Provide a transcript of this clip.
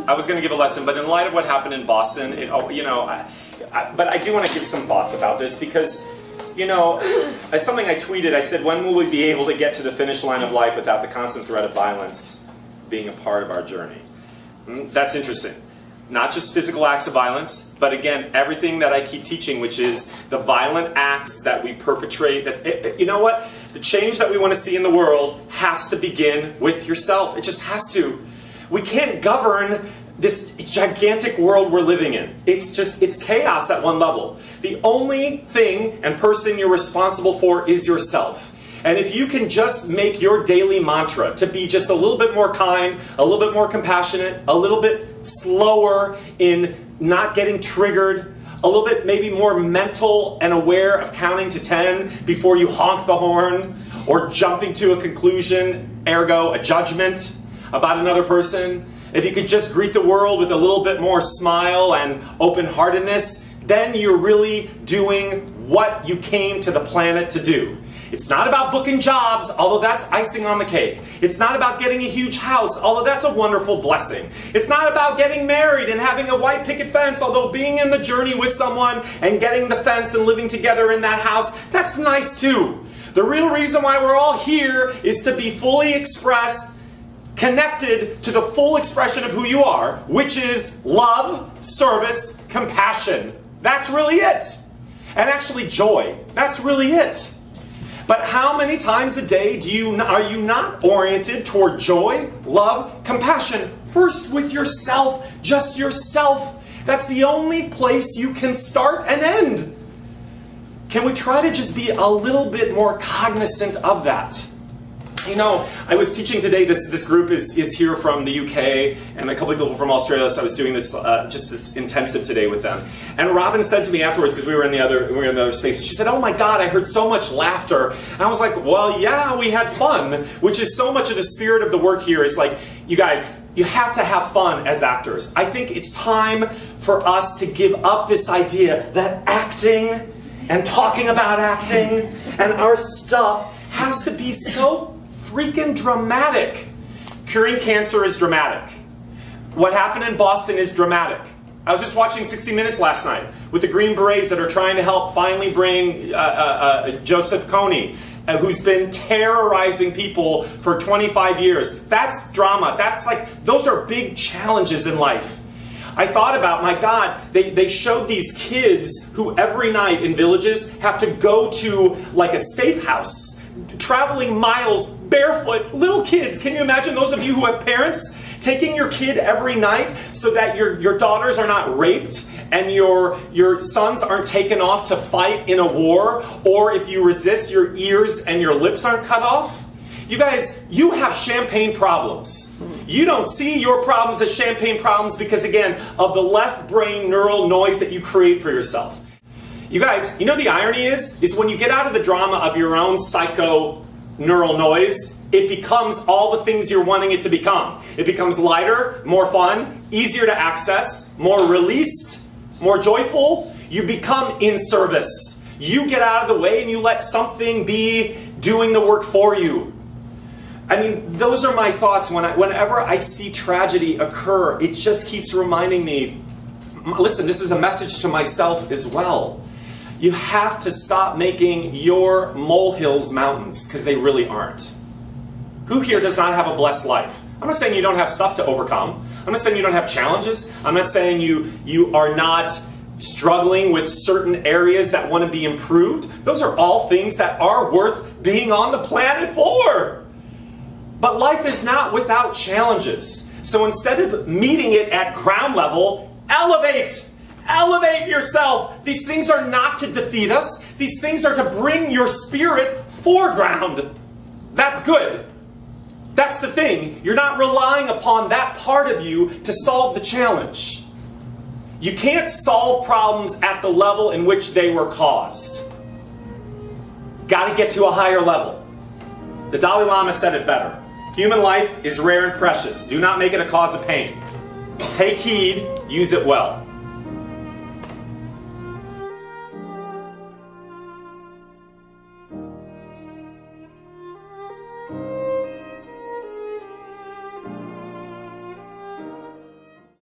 I was going to give a lesson, but in light of what happened in Boston, but I do want to give some thoughts about this because, as something I tweeted, I said, when will we be able to get to the finish line of life without the constant threat of violence being a part of our journey? That's interesting. Not just physical acts of violence, but again, everything that I keep teaching, which is the violent acts that we perpetrate. You know what? The change that we want to see in the world has to begin with yourself. It just has to. We can't govern this gigantic world we're living in. It's chaos at one level. The only thing and person you're responsible for is yourself. And if you can just make your daily mantra to be just a little bit more kind, a little bit more compassionate, a little bit slower in not getting triggered, a little bit maybe more mental and aware of counting to 10 before you honk the horn or jumping to a conclusion, ergo a judgment about another person, if you could just greet the world with a little bit more smile and open-heartedness, then you're really doing what you came to the planet to do. It's not about booking jobs, although that's icing on the cake. It's not about getting a huge house, although that's a wonderful blessing. It's not about getting married and having a white picket fence, although being in the journey with someone and getting the fence and living together in that house, that's nice too. The real reason why we're all here is to be fully expressed, connected to the full expression of who you are, which is love, service, compassion. That's really it. And actually joy. That's really it. But how many times a day are you not oriented toward joy, love, compassion? First with yourself, just yourself. That's the only place you can start and end. Can we try to just be a little bit more cognizant of that? I was teaching today, this group is here from the UK and a couple of people from Australia, so I was doing this this intensive today with them. And Robin said to me afterwards, because we were in the other space, she said, "Oh my God, I heard so much laughter." And I was like, well, yeah, we had fun, which is so much of the spirit of the work here. Is like, you guys, you have to have fun as actors. I think it's time for us to give up this idea that acting and talking about acting and our stuff has to be so freaking dramatic. Curing cancer is dramatic. What happened in Boston is dramatic. I was just watching 60 Minutes last night with the Green Berets that are trying to help finally bring Joseph Kony, who's been terrorizing people for 25 years. That's drama. Those are big challenges in life. I thought about, my God, they showed these kids who every night in villages have to go to like a safe house, traveling miles barefoot, little kids. Can you imagine those of you who have parents taking your kid every night so that your daughters are not raped and your sons aren't taken off to fight in a war, or if you resist, your ears and your lips aren't cut off? You guys, you have champagne problems. You don't see your problems as champagne problems because, again, of the left brain neural noise that you create for yourself. You guys, the irony is when you get out of the drama of your own psycho neural noise, it becomes all the things you're wanting it to become. It becomes lighter, more fun, easier to access, more released, more joyful. You become in service. You get out of the way and you let something be doing the work for you. I mean, those are my thoughts. Whenever I see tragedy occur, it just keeps reminding me, listen, this is a message to myself as well. You have to stop making your molehills mountains, because they really aren't. Who here does not have a blessed life? I'm not saying you don't have stuff to overcome. I'm not saying you don't have challenges. I'm not saying you are not struggling with certain areas that want to be improved. Those are all things that are worth being on the planet for. But life is not without challenges. So instead of meeting it at ground level, elevate. Elevate yourself. These things are not to defeat us. These things are to bring your spirit foreground. That's good. That's the thing. You're not relying upon that part of you to solve the challenge. You can't solve problems at the level in which they were caused. Got to get to a higher level. The Dalai Lama said it better. Human life is rare and precious. Do not make it a cause of pain. Take heed, use it well.